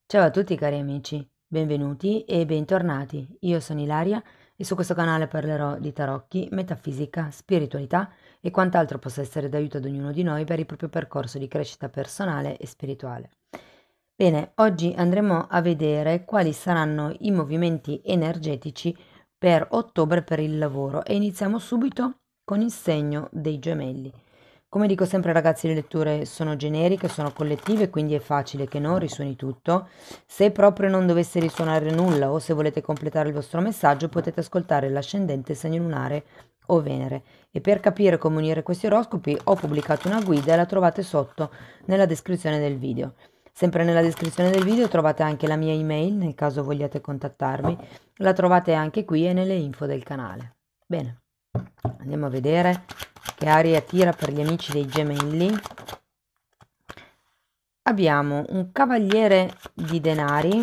Ciao a tutti cari amici, benvenuti e bentornati. Io sono Ilaria e su questo canale parlerò di tarocchi, metafisica, spiritualità e quant'altro possa essere d'aiuto ad ognuno di noi per il proprio percorso di crescita personale e spirituale. Bene, oggi andremo a vedere quali saranno i movimenti energetici per ottobre per il lavoro e iniziamo subito con il segno dei gemelli. Come dico sempre ragazzi, le letture sono generiche, sono collettive, quindi è facile che non risuoni tutto. Se proprio non dovesse risuonare nulla o se volete completare il vostro messaggio, potete ascoltare l'ascendente, segno lunare o Venere. E per capire come unire questi oroscopi ho pubblicato una guida e la trovate sotto nella descrizione del video. Sempre nella descrizione del video trovate anche la mia email nel caso vogliate contattarmi, la trovate anche qui e nelle info del canale. Bene, andiamo a vedere che aria tira per gli amici dei gemelli. Abbiamo un cavaliere di denari,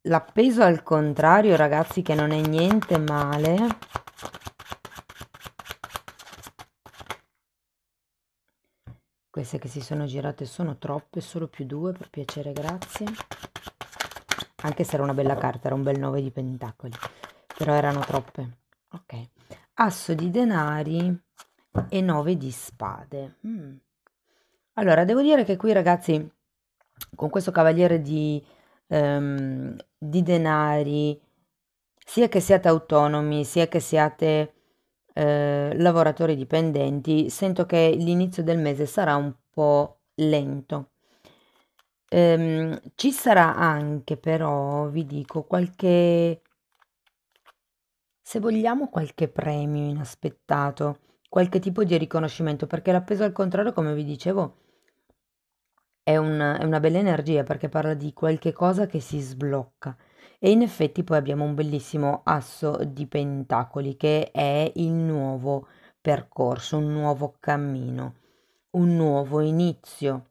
l'appeso al contrario ragazzi che non è niente male. Queste che si sono girate sono troppe, solo più due per piacere, grazie. Anche se era una bella carta, era un bel 9 di pentacoli, però erano troppe. Ok, asso di denari e 9 di spade. Allora, devo dire che qui ragazzi, con questo cavaliere di denari, sia che siate autonomi, sia che siate lavoratori dipendenti, sento che l'inizio del mese sarà un po' lento. Ci sarà anche però, vi dico, se vogliamo, qualche premio inaspettato, qualche tipo di riconoscimento, perché l'appeso al contrario, come vi dicevo, è una bella energia perché parla di qualche cosa che si sblocca. E in effetti poi abbiamo un bellissimo asso di pentacoli che è il nuovo percorso, un nuovo cammino, un nuovo inizio.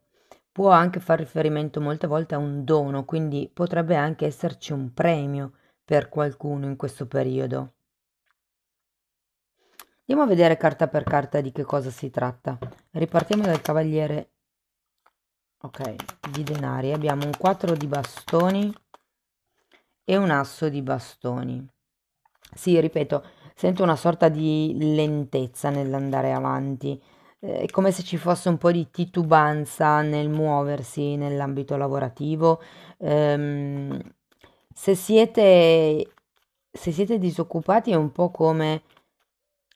Può anche far riferimento molte volte a un dono, quindi potrebbe anche esserci un premio per qualcuno in questo periodo. Andiamo a vedere carta per carta di che cosa si tratta. Ripartiamo dal cavaliere, ok, di denari. Abbiamo un 4 di bastoni e un asso di bastoni. Sì, ripeto, sento una sorta di lentezza nell'andare avanti. È come se ci fosse un po' di titubanza nel muoversi nell'ambito lavorativo. Ehm, se siete, se siete disoccupati è un po' come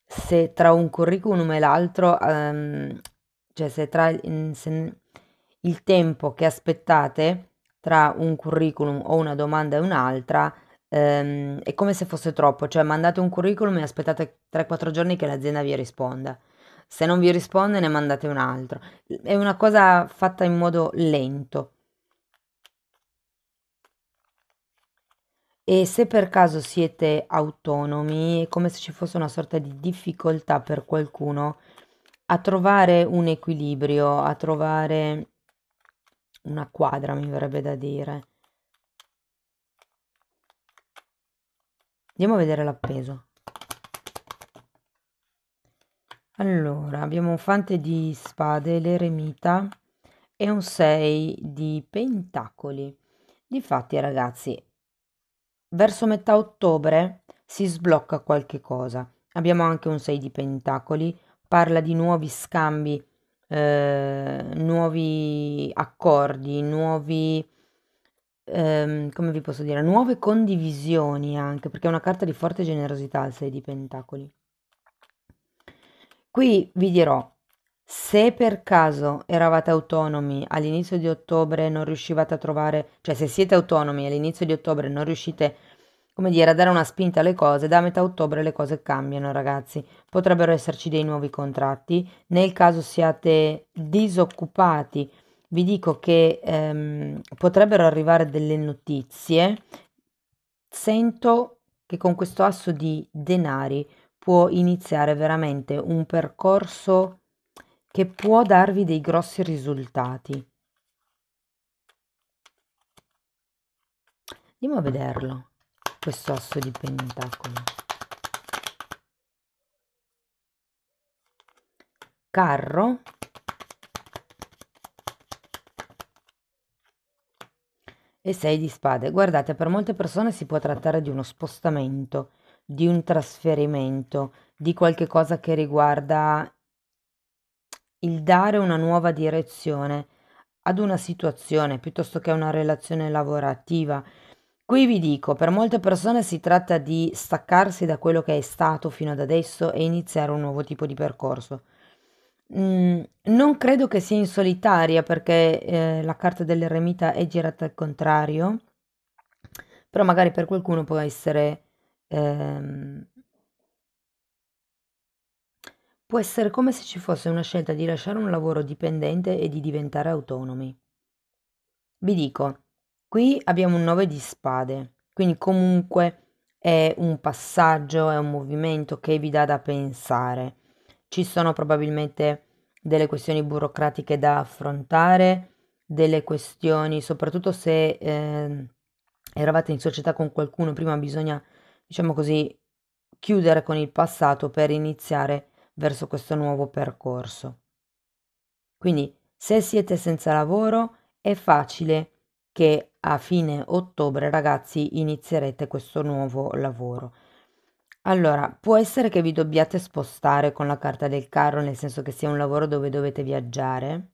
se tra un curriculum e l'altro, cioè se il tempo che aspettate tra un curriculum o una domanda e un'altra, è come se fosse troppo, cioè mandate un curriculum e aspettate 3-4 giorni che l'azienda vi risponda. Se non vi risponde ne mandate un altro. È una cosa fatta in modo lento. E se per caso siete autonomi, è come se ci fosse una sorta di difficoltà per qualcuno a trovare un equilibrio, a trovare una quadra, mi verrebbe da dire. Andiamo a vedere l'appeso. Allora, abbiamo un fante di spade, l'eremita e un 6 di pentacoli. Difatti, ragazzi, verso metà ottobre si sblocca qualche cosa. Abbiamo anche un 6 di pentacoli, parla di nuovi scambi, nuovi accordi, come vi posso dire, nuove condivisioni anche, perché è una carta di forte generosità il 6 di pentacoli. Qui vi dirò, se per caso eravate autonomi all'inizio di ottobre e non riuscivate a trovare, cioè se siete autonomi all'inizio di ottobre e non riuscite, come dire, a dare una spinta alle cose, da metà ottobre le cose cambiano, ragazzi. Potrebbero esserci dei nuovi contratti. Nel caso siate disoccupati, vi dico che potrebbero arrivare delle notizie. Sento che con questo asso di denari può iniziare veramente un percorso che può darvi dei grossi risultati. Andiamo a vederlo, questo asso di pentacoli. Carro E 6 di spade. Guardate, per molte persone si può trattare di uno spostamento, di un trasferimento, di qualche cosa che riguarda il dare una nuova direzione ad una situazione piuttosto che a una relazione lavorativa. Qui vi dico, per molte persone si tratta di staccarsi da quello che è stato fino ad adesso e iniziare un nuovo tipo di percorso. Non credo che sia in solitaria perché la carta dell'eremita è girata al contrario, però magari per qualcuno ehm, può essere come se ci fosse una scelta di lasciare un lavoro dipendente e di diventare autonomi. Vi dico, qui abbiamo un 9 di spade, quindi comunque è un passaggio, è un movimento che vi dà da pensare. Ci sono probabilmente delle questioni burocratiche da affrontare, delle questioni, soprattutto se eravate in società con qualcuno, prima bisogna, diciamo così, chiudere con il passato per iniziare verso questo nuovo percorso. Quindi, se siete senza lavoro, è facile che a fine ottobre, ragazzi, inizierete questo nuovo lavoro. Allora, può essere che vi dobbiate spostare con la carta del carro, nel senso che sia un lavoro dove dovete viaggiare.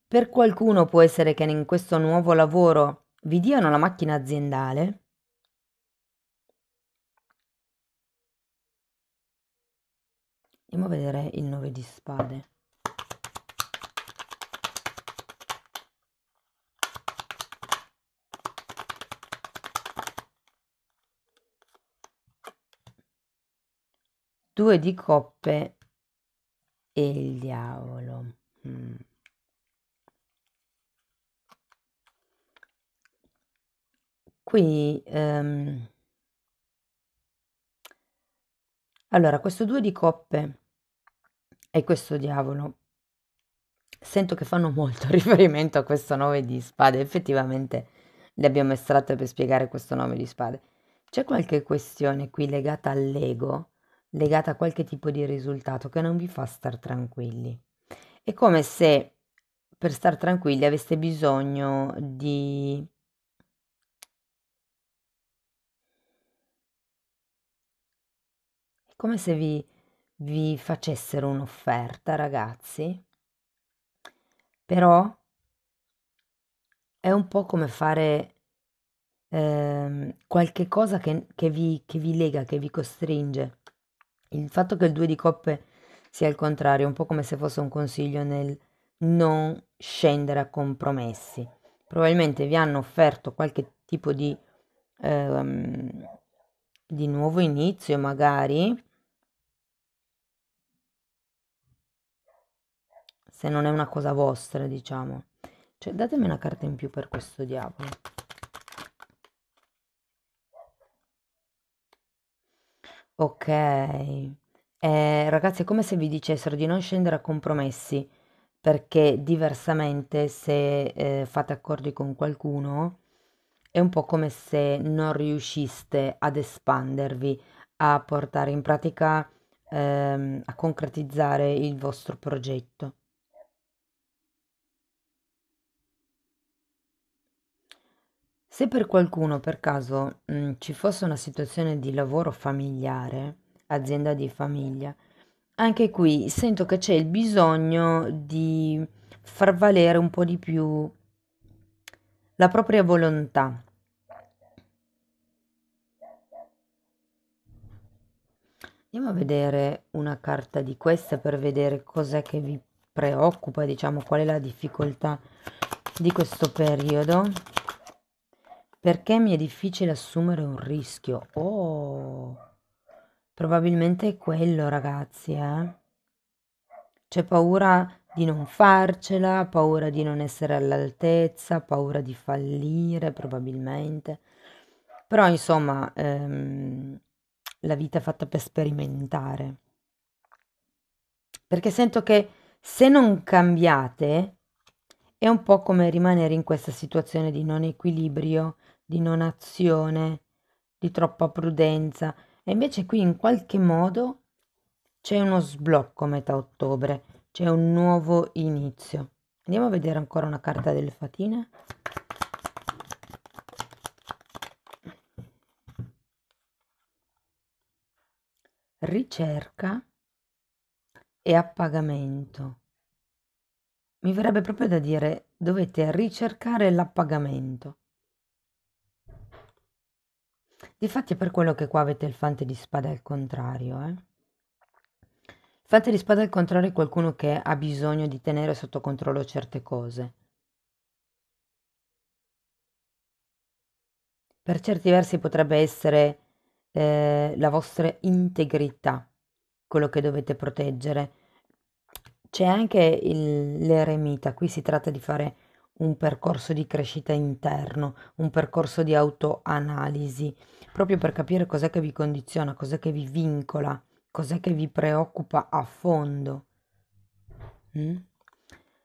Per qualcuno può essere che in questo nuovo lavoro vi diano la macchina aziendale. Andiamo a vedere il 9 di spade. Due di coppe e il diavolo. Mm. Qui, allora, questo 2 di coppe e questo diavolo, sento che fanno molto riferimento a questo 9 di spade, effettivamente le abbiamo estratte per spiegare questo 9 di spade. C'è qualche questione qui legata all'ego, legata a qualche tipo di risultato che non vi fa star tranquilli. È come se per star tranquilli aveste bisogno di... È come se vi facessero un'offerta, ragazzi, però è un po' come fare qualche cosa che vi lega, che vi costringe. Il fatto che il 2 di coppe sia il contrario, è un po' come se fosse un consiglio nel non scendere a compromessi. Probabilmente vi hanno offerto qualche tipo ehm, di nuovo inizio, magari, se non è una cosa vostra, diciamo. Cioè, datemi una carta in più per questo diavolo. Ok. Ragazzi, è come se vi dicessero di non scendere a compromessi, perché diversamente se fate accordi con qualcuno, è un po' come se non riusciste ad espandervi, a portare in pratica, a concretizzare il vostro progetto. Se per qualcuno per caso ci fosse una situazione di lavoro familiare, azienda di famiglia, anche qui sento che c'è il bisogno di far valere un po' di più la propria volontà. Andiamo a vedere una carta di queste per vedere cos'è che vi preoccupa, diciamo, qual è la difficoltà di questo periodo. Perché mi è difficile assumere un rischio? Oh, probabilmente è quello, ragazzi, eh? C'è paura di non farcela, paura di non essere all'altezza, paura di fallire, probabilmente. Però, insomma, la vita è fatta per sperimentare. Perché sento che se non cambiate è un po' come rimanere in questa situazione di non equilibrio, di non azione, di troppa prudenza. E invece qui in qualche modo c'è uno sblocco a metà ottobre, c'è un nuovo inizio. Andiamo a vedere ancora una carta delle fatine. Ricerca e appagamento. Mi verrebbe proprio da dire, dovete ricercare l'appagamento. Difatti è per quello che qua avete il fante di spade al contrario, eh. Il fante di spade al contrario è qualcuno che ha bisogno di tenere sotto controllo certe cose. Per certi versi potrebbe essere la vostra integrità, quello che dovete proteggere. C'è anche l'eremita, qui si tratta di fare un percorso di crescita interno, un percorso di autoanalisi, proprio per capire cos'è che vi condiziona, cos'è che vi vincola, cos'è che vi preoccupa a fondo. Mm?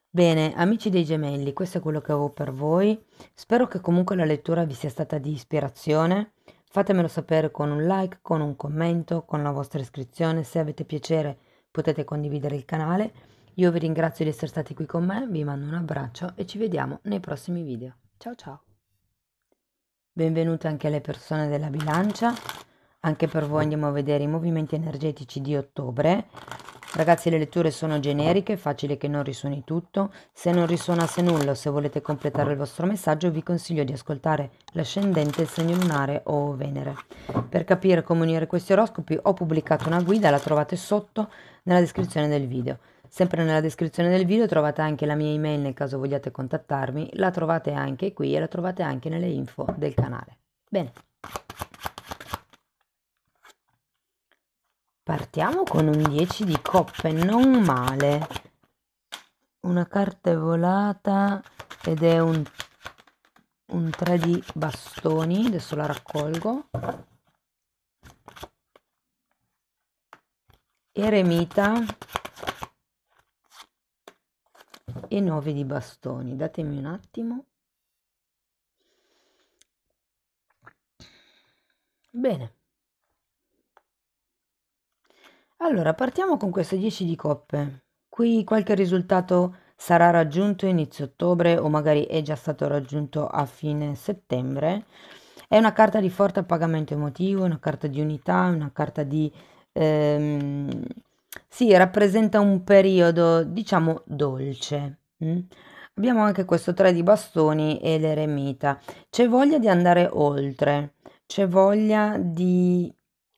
Bene, amici dei gemelli, questo è quello che avevo per voi. Spero che comunque la lettura vi sia stata di ispirazione. Fatemelo sapere con un like, con un commento, con la vostra iscrizione. Se avete piacere potete condividere il canale. Io vi ringrazio di essere stati qui con me, vi mando un abbraccio e ci vediamo nei prossimi video. Ciao ciao! Benvenute anche alle persone della bilancia. Anche per voi andiamo a vedere i movimenti energetici di ottobre. Ragazzi, le letture sono generiche, facile che non risuoni tutto. Se non risuonasse nulla o se volete completare il vostro messaggio, vi consiglio di ascoltare l'ascendente, il segno lunare o Venere. Per capire come unire questi oroscopi ho pubblicato una guida, la trovate sotto nella descrizione del video. Sempre nella descrizione del video trovate anche la mia email nel caso vogliate contattarmi, la trovate anche qui e la trovate anche nelle info del canale. Bene. Partiamo con un 10 di coppe, non male. Una carta è volata ed è un 3 di bastoni, adesso la raccolgo. Eremita e 9 di bastoni. Datemi un attimo. Bene. Allora, partiamo con questo 10 di coppe. Qui qualche risultato sarà raggiunto inizio ottobre o magari è già stato raggiunto a fine settembre. È una carta di forte appagamento emotivo, una carta di unità, una carta di... sì, rappresenta un periodo, diciamo, dolce. Abbiamo anche questo 3 di bastoni e l'eremita. C'è voglia di andare oltre, c'è voglia di,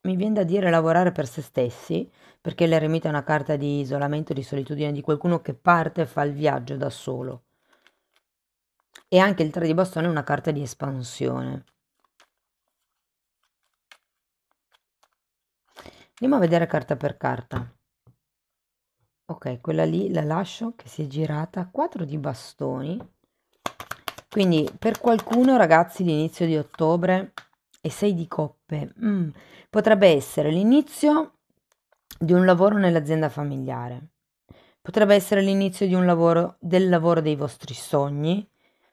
mi viene da dire, lavorare per se stessi, perché l'eremita è una carta di isolamento, di solitudine, di qualcuno che parte e fa il viaggio da solo. E anche il 3 di bastone è una carta di espansione. Andiamo a vedere carta per carta. Ok, quella lì la lascio che si è girata. 4 di bastoni. Quindi per qualcuno, ragazzi, l'inizio di ottobre e 6 di coppe potrebbe essere l'inizio di un lavoro nell'azienda familiare. Potrebbe essere l'inizio di un lavoro, del lavoro dei vostri sogni.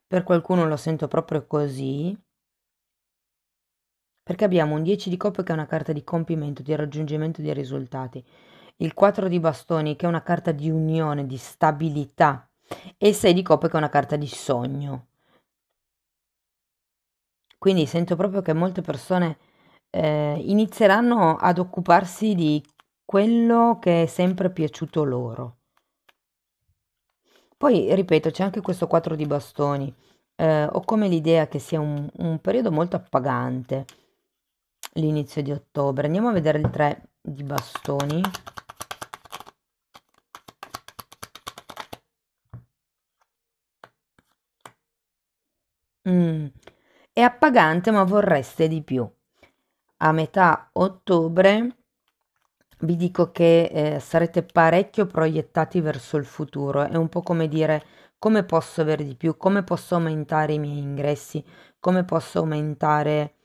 Per qualcuno lo sento proprio così. Perché abbiamo un 10 di coppe che è una carta di compimento, di raggiungimento di risultati. Il 4 di bastoni che è una carta di unione, di stabilità. E il 6 di coppe che è una carta di sogno. Quindi sento proprio che molte persone inizieranno ad occuparsi di quello che è sempre piaciuto loro. Poi, ripeto, c'è anche questo 4 di bastoni. Ho come l'idea che sia un periodo molto appagante, l'inizio di ottobre. Andiamo a vedere il 3 di bastoni. È appagante, ma vorreste di più. A metà ottobre vi dico che sarete parecchio proiettati verso il futuro. È un po' come dire come posso avere di più, come posso aumentare i miei ingressi, come posso aumentare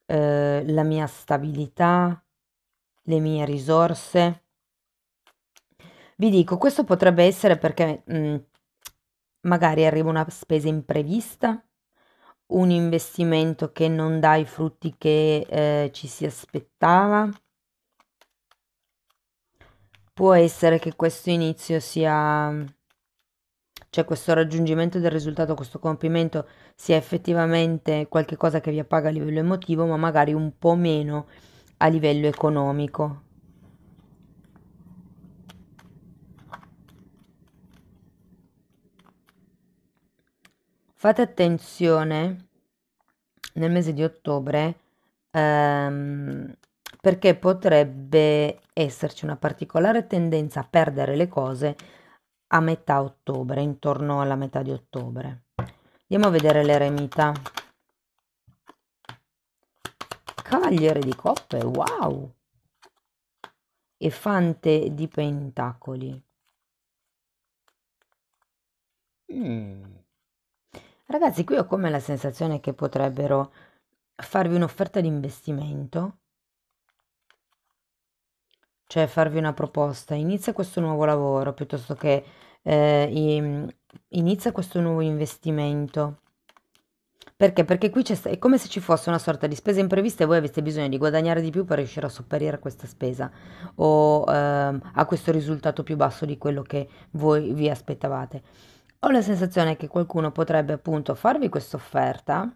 la mia stabilità, le mie risorse. Vi dico, questo potrebbe essere perché magari arriva una spesa imprevista, un investimento che non dà i frutti che ci si aspettava. Può essere che questo inizio sia cioè questo raggiungimento del risultato, questo compimento sia effettivamente qualche cosa che vi appaga a livello emotivo, ma magari un po' meno a livello economico. Fate attenzione nel mese di ottobre, ehm, perché potrebbe esserci una particolare tendenza a perdere le cose a metà ottobre, intorno alla metà di ottobre. Andiamo a vedere l'eremita. Cavaliere di coppe, wow! E fante di pentacoli. Mm. Ragazzi, qui ho come la sensazione che potrebbero farvi un'offerta di investimento, cioè farvi una proposta, inizia questo nuovo lavoro piuttosto che inizia questo nuovo investimento. Perché? Perché qui è come se ci fosse una sorta di spesa imprevista e voi aveste bisogno di guadagnare di più per riuscire a sopperire a questa spesa o a questo risultato più basso di quello che voi vi aspettavate. Ho la sensazione che qualcuno potrebbe appunto farvi questa offerta,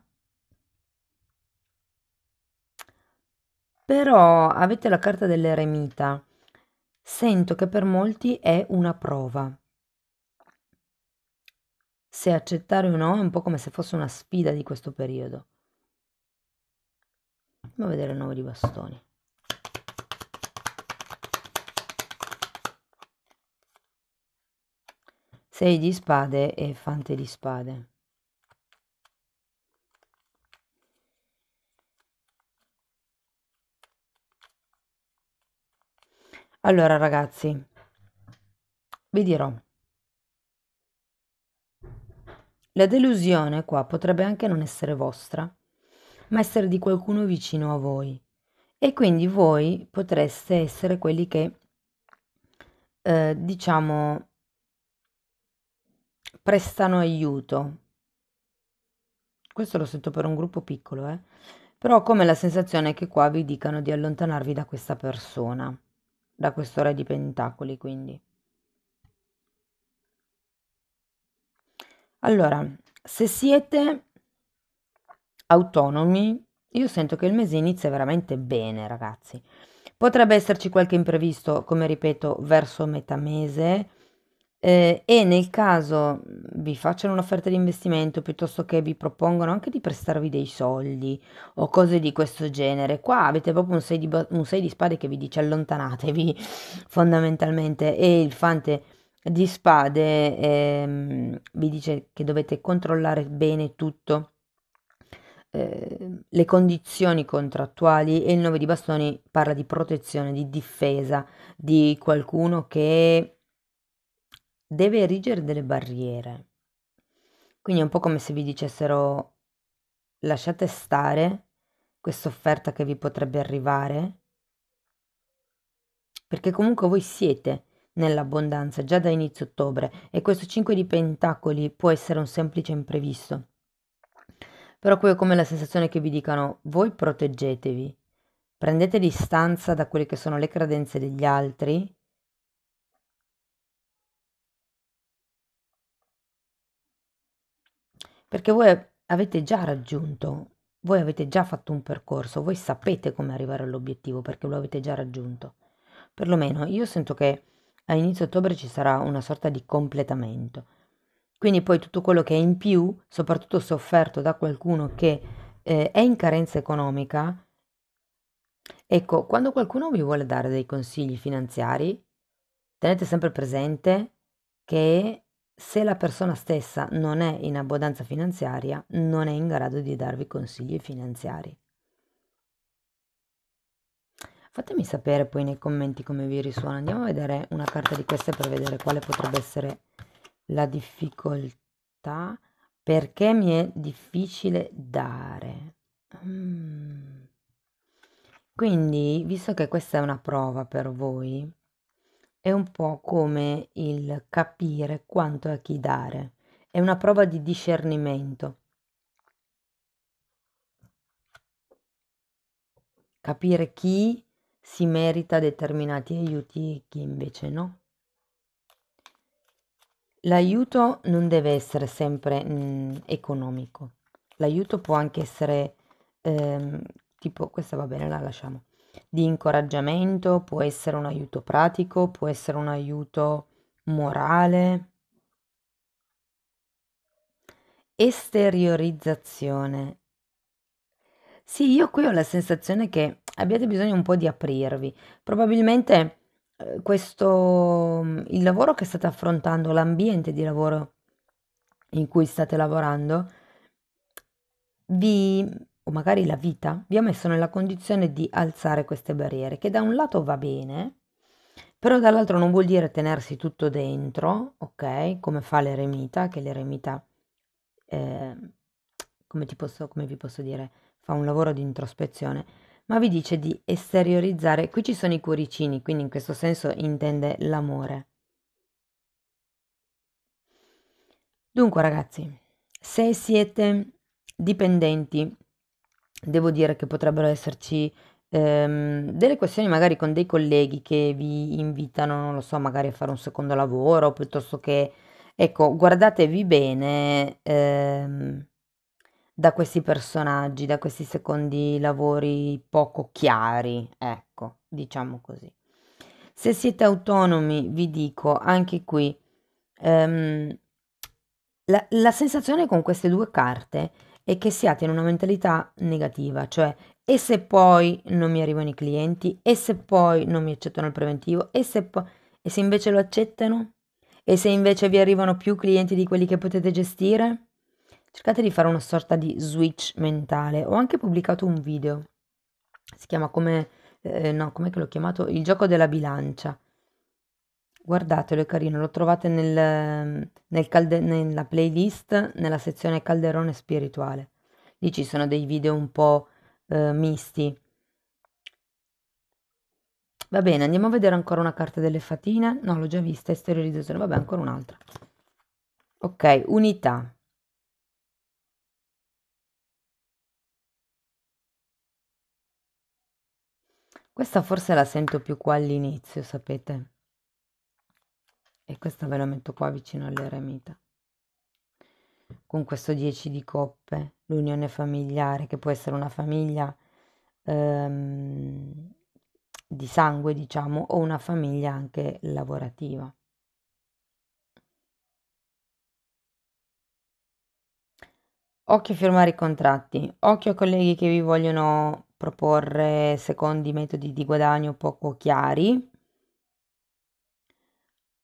però avete la carta dell'eremita. Sento che per molti è una prova. Se accettare o no è un po' come se fosse una sfida di questo periodo. Andiamo a vedere il 9 di bastoni. Sei di spade e fante di spade. Allora ragazzi, vi dirò, la delusione qua potrebbe anche non essere vostra, ma essere di qualcuno vicino a voi. E quindi voi potreste essere quelli che, diciamo, prestano aiuto. Questo lo sento per un gruppo piccolo, però ho come la sensazione che qua vi dicano di allontanarvi da questa persona, da questo re di pentacoli, quindi. Allora, se siete autonomi, io sento che il mese inizia veramente bene, ragazzi. Potrebbe esserci qualche imprevisto, come ripeto, verso metà mese, e nel caso vi facciano un'offerta di investimento piuttosto che vi propongono anche di prestarvi dei soldi o cose di questo genere, qua avete proprio un 6 di spade che vi dice allontanatevi fondamentalmente e il fante di spade vi dice che dovete controllare bene tutto, le condizioni contrattuali, e il 9 di bastoni parla di protezione, di difesa, di qualcuno che deve erigere delle barriere. Quindi è un po' come se vi dicessero lasciate stare questa offerta che vi potrebbe arrivare, perché comunque voi siete nell'abbondanza già da inizio ottobre e questo 5 di pentacoli può essere un semplice imprevisto. Però qui ho come la sensazione che vi dicano voi proteggetevi, prendete distanza da quelle che sono le credenze degli altri, perché voi avete già fatto un percorso, voi sapete come arrivare all'obiettivo perché lo avete già raggiunto. Perlomeno io sento che a inizio ottobre ci sarà una sorta di completamento. Quindi poi tutto quello che è in più, soprattutto se offerto da qualcuno che è in carenza economica, ecco, quando qualcuno vi vuole dare dei consigli finanziari, tenete sempre presente che se la persona stessa non è in abbondanza finanziaria, non è in grado di darvi consigli finanziari. Fatemi sapere poi nei commenti come vi risuona. Andiamo a vedere una carta di queste per vedere quale potrebbe essere la difficoltà. Perché mi è difficile dare? Quindi, visto che questa è una prova per voi, è un po' come il capire quanto a chi dare. È una prova di discernimento. Capire chi si merita determinati aiuti e chi invece no. l'aiuto non deve essere sempre economico. L'aiuto può anche essere, ehm, tipo, questa va bene, la lasciamo, di incoraggiamento, può essere un aiuto pratico, può essere un aiuto morale. Esteriorizzazione. Sì, io qui ho la sensazione che abbiate bisogno un po' di aprirvi. Probabilmente questo, il lavoro che state affrontando, l'ambiente di lavoro in cui state lavorando, vi, o magari la vita, vi ha messo nella condizione di alzare queste barriere, che da un lato va bene, però dall'altro non vuol dire tenersi tutto dentro, ok? Come fa l'eremita, che l'eremita, eh, come vi posso dire, fa un lavoro di introspezione, ma vi dice di esteriorizzare. Qui ci sono i cuoricini, quindi in questo senso intende l'amore. Dunque, ragazzi, se siete dipendenti, devo dire che potrebbero esserci delle questioni magari con dei colleghi che vi invitano, non lo so, magari a fare un secondo lavoro, piuttosto che, ecco, guardatevi bene da questi personaggi, da questi secondi lavori poco chiari, ecco, diciamo così. Se siete autonomi, vi dico anche qui, ehm, la sensazione con queste due carte è che siate in una mentalità negativa, cioè e se poi non mi arrivano i clienti, e se poi non mi accettano il preventivo, e se invece lo accettano, e se invece vi arrivano più clienti di quelli che potete gestire, cercate di fare una sorta di switch mentale. Ho anche pubblicato un video, si chiama come, no, com'è che l'ho chiamato? Il gioco della bilancia. Guardatelo, è carino, lo trovate nella playlist, nella sezione Calderone spirituale. Lì ci sono dei video un po' misti. Va bene, andiamo a vedere ancora una carta delle fatine. No, l'ho già vista, esteriorizzazione. Vabbè, ancora un'altra. Ok, unità. Questa forse la sento più qua all'inizio, sapete? E questa ve la metto qua vicino all'eremita. Con questo 10 di coppe, l'unione familiare, che può essere una famiglia ehm, di sangue, diciamo, o una famiglia anche lavorativa. Occhio a firmare i contratti, occhio a colleghi che vi vogliono proporre secondi metodi di guadagno poco chiari.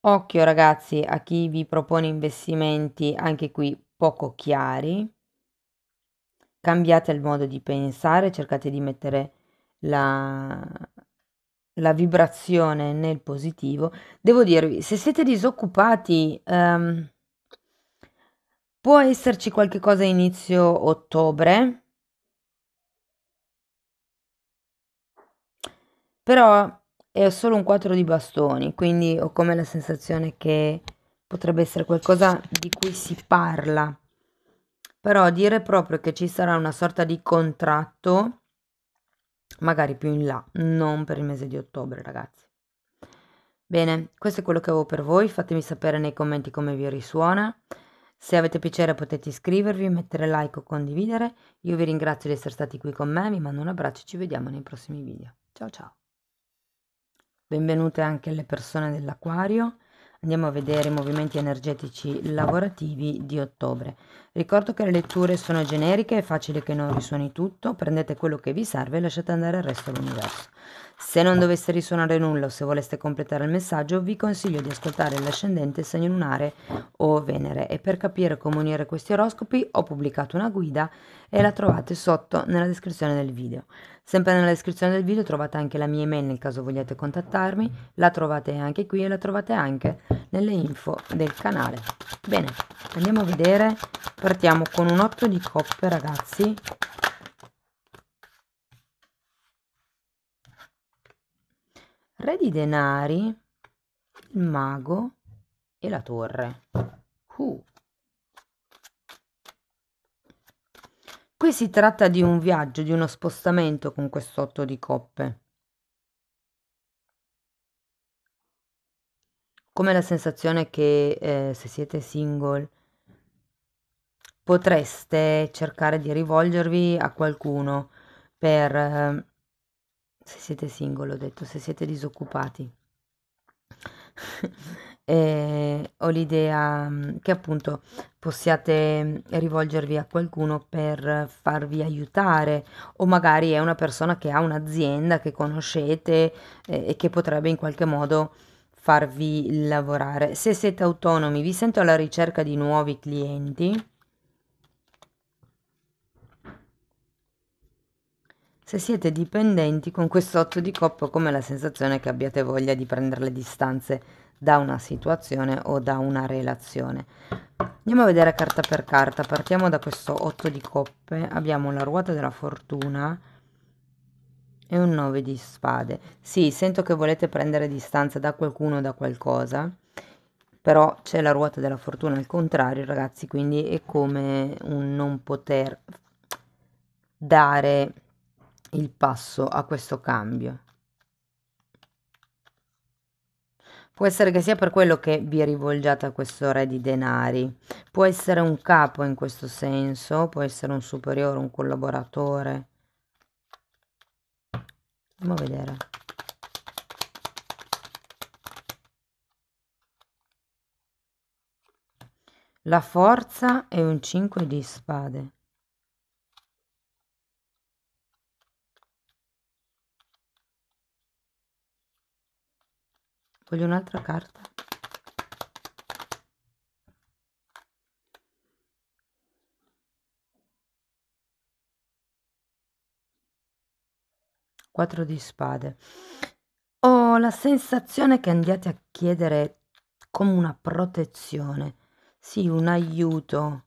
Occhio ragazzi a chi vi propone investimenti anche qui poco chiari. Cambiate il modo di pensare, cercate di mettere la, la vibrazione nel positivo. Devo dirvi, se siete disoccupati, può esserci qualche cosa a inizio ottobre, però è solo un 4 di bastoni, quindi ho come la sensazione che potrebbe essere qualcosa di cui si parla. Però dire proprio che ci sarà una sorta di contratto, magari più in là, non per il mese di ottobre, ragazzi. Bene, questo è quello che avevo per voi, fatemi sapere nei commenti come vi risuona. Se avete piacere potete iscrivervi, mettere like o condividere. Io vi ringrazio di essere stati qui con me, vi mando un abbraccio e ci vediamo nei prossimi video. Ciao ciao! Benvenute anche le persone dell'Aquario. Andiamo a vedere i movimenti energetici lavorativi di ottobre. Ricordo che le letture sono generiche, è facile che non risuoni tutto, prendete quello che vi serve e lasciate andare il resto all'universo. Se non dovesse risuonare nulla o se voleste completare il messaggio, vi consiglio di ascoltare l'ascendente, segno lunare o Venere. E per capire come unire questi oroscopi ho pubblicato una guida e la trovate sotto nella descrizione del video. Sempre nella descrizione del video trovate anche la mia email nel caso vogliate contattarmi, la trovate anche qui e la trovate anche nelle info del canale. Bene, andiamo a vedere, partiamo con un 8 di coppe ragazzi. Re di denari, il mago e la torre. Qui si tratta di un viaggio, di uno spostamento con quest'otto di coppe. come la sensazione che se siete single potreste cercare di rivolgervi a qualcuno per, se siete single, ho detto, se siete disoccupati. Ho l'idea che appunto possiate rivolgervi a qualcuno per farvi aiutare, o magari è una persona che ha un'azienda che conoscete e che potrebbe in qualche modo farvi lavorare. Se siete autonomi, vi sento alla ricerca di nuovi clienti. Se siete dipendenti, con questo 8 di coppe ho come la sensazione che abbiate voglia di prendere le distanze da una situazione o da una relazione. Andiamo a vedere carta per carta. Partiamo da questo 8 di coppe. Abbiamo la ruota della fortuna e un 9 di spade. Sì, sento che volete prendere distanza da qualcuno o da qualcosa, però c'è la ruota della fortuna al contrario, ragazzi, quindi è come un non poter dare il passo a questo cambio. Può essere che sia per quello che vi rivolgiate a questo re di denari. Può essere un capo in questo senso, può essere un superiore, un collaboratore. Andiamo a vedere. La forza è un 5 di spade. Voglio un'altra carta. Quattro di spade. Ho la sensazione che andiate a chiedere come una protezione, sì, un aiuto,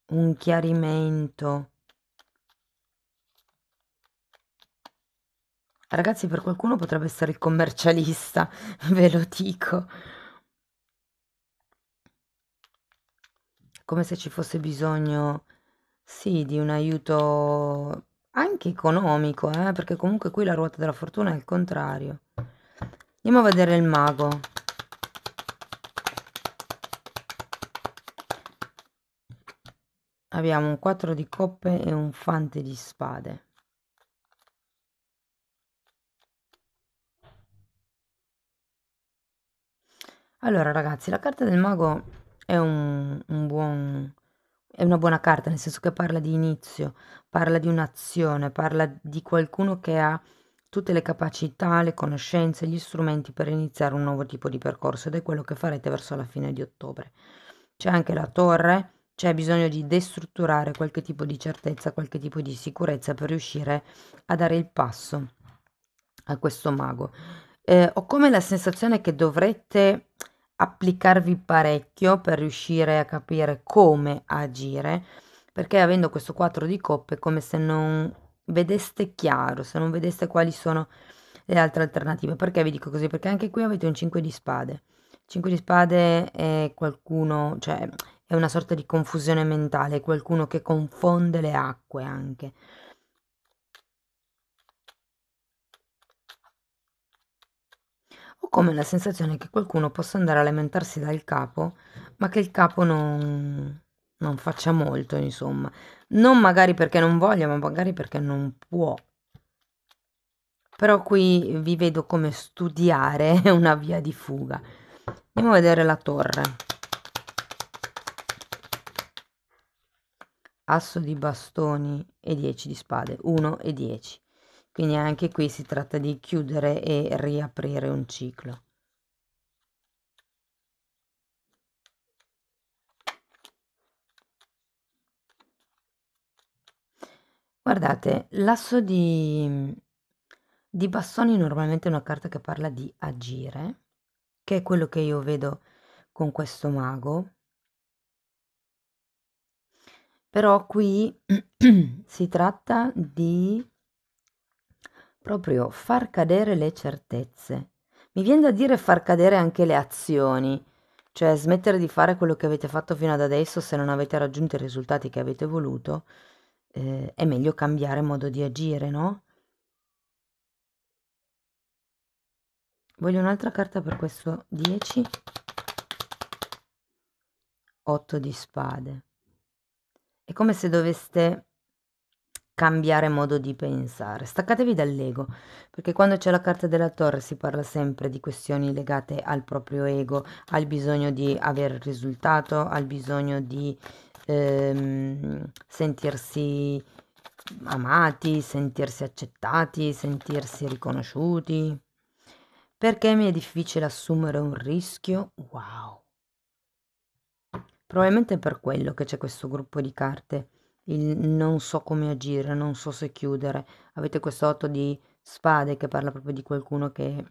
un chiarimento. Ragazzi, per qualcuno potrebbe essere il commercialista, ve lo dico. Come se ci fosse bisogno, sì, di un aiuto anche economico, perché comunque qui la ruota della fortuna è il contrario. Andiamo a vedere il mago. Abbiamo un 4 di coppe e un fante di spade. Allora, ragazzi, la carta del mago è è una buona carta, nel senso che parla di inizio, parla di un'azione, parla di qualcuno che ha tutte le capacità, le conoscenze, gli strumenti per iniziare un nuovo tipo di percorso ed è quello che farete verso la fine di ottobre. C'è anche la torre, c'è bisogno di destrutturare qualche tipo di certezza, qualche tipo di sicurezza per riuscire a dare il passo a questo mago. Ho come la sensazione che dovrete applicarvi parecchio per riuscire a capire come agire, perché avendo questo 4 di coppe è come se non vedeste chiaro, se non vedeste quali sono le altre alternative. Perché vi dico così? Perché anche qui avete un 5 di spade. 5 di spade è qualcuno, cioè è una sorta di confusione mentale, è qualcuno che confonde le acque anche. Ho come la sensazione che qualcuno possa andare a lamentarsi dal capo, ma che il capo non faccia molto, insomma. Non magari perché non voglia, ma magari perché non può. Però qui vi vedo come studiare una via di fuga. Andiamo a vedere la torre. Asso di bastoni e 10 di spade, 1 e 10. Quindi anche qui si tratta di chiudere e riaprire un ciclo. Guardate, l'asso di bastoni normalmente è una carta che parla di agire, che è quello che io vedo con questo mago, però qui si tratta di proprio far cadere le certezze. Mi viene da dire far cadere anche le azioni, cioè smettere di fare quello che avete fatto fino ad adesso se non avete raggiunto i risultati che avete voluto, è meglio cambiare modo di agire, no? Voglio un'altra carta per questo 10. 8 di spade. È come se doveste cambiare modo di pensare. Staccatevi dall'ego, perché quando c'è la carta della torre si parla sempre di questioni legate al proprio ego, al bisogno di avere il risultato, al bisogno di sentirsi amati, sentirsi accettati, sentirsi riconosciuti. Perché mi è difficile assumere un rischio? Wow. Probabilmente è per quello che c'è questo gruppo di carte, il non so come agire, non so se chiudere. Avete questo 8 di spade che parla proprio di qualcuno che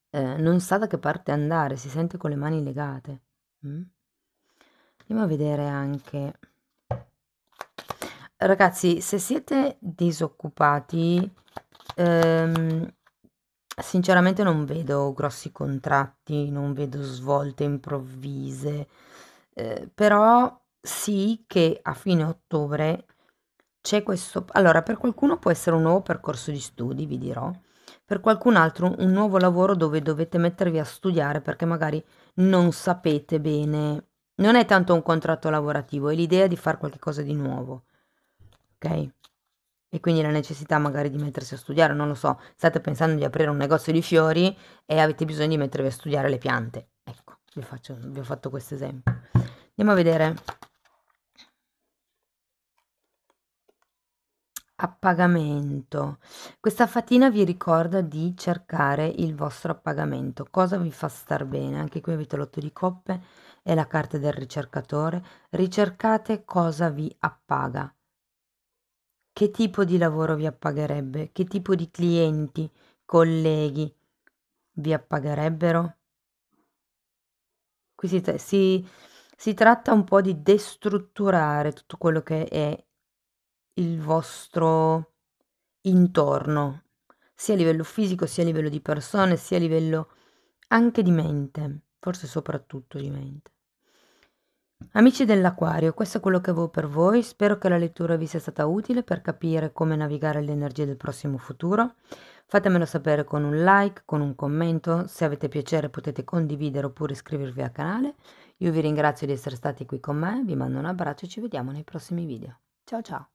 non sa da che parte andare, si sente con le mani legate. Andiamo a vedere anche. Ragazzi, se siete disoccupati, sinceramente non vedo grossi contratti, non vedo svolte improvvise, però sì che a fine ottobre c'è questo. Allora, per qualcuno può essere un nuovo percorso di studi, vi dirò, per qualcun altro un nuovo lavoro dove dovete mettervi a studiare perché magari non sapete bene, non è tanto un contratto lavorativo, è l'idea di fare qualcosa di nuovo, ok? E quindi la necessità magari di mettersi a studiare, non lo so, state pensando di aprire un negozio di fiori e avete bisogno di mettervi a studiare le piante. Ecco, vi ho fatto questo esempio. Andiamo a vedere. Appagamento. Questa fatina vi ricorda di cercare il vostro appagamento. Cosa vi fa star bene? Anche qui avete l'8 di coppe e la carta del ricercatore. Ricercate cosa vi appaga. Che tipo di lavoro vi appagherebbe? Che tipo di clienti, colleghi vi appagherebbero? Qui si tratta un po' di destrutturare tutto quello che è il vostro intorno, sia a livello fisico, sia a livello di persone, sia a livello anche di mente, forse soprattutto di mente. Amici dell'Aquario, questo è quello che avevo per voi, spero che la lettura vi sia stata utile per capire come navigare le energie del prossimo futuro. Fatemelo sapere con un like, con un commento, se avete piacere potete condividere oppure iscrivervi al canale. Io vi ringrazio di essere stati qui con me, vi mando un abbraccio e ci vediamo nei prossimi video. Ciao ciao!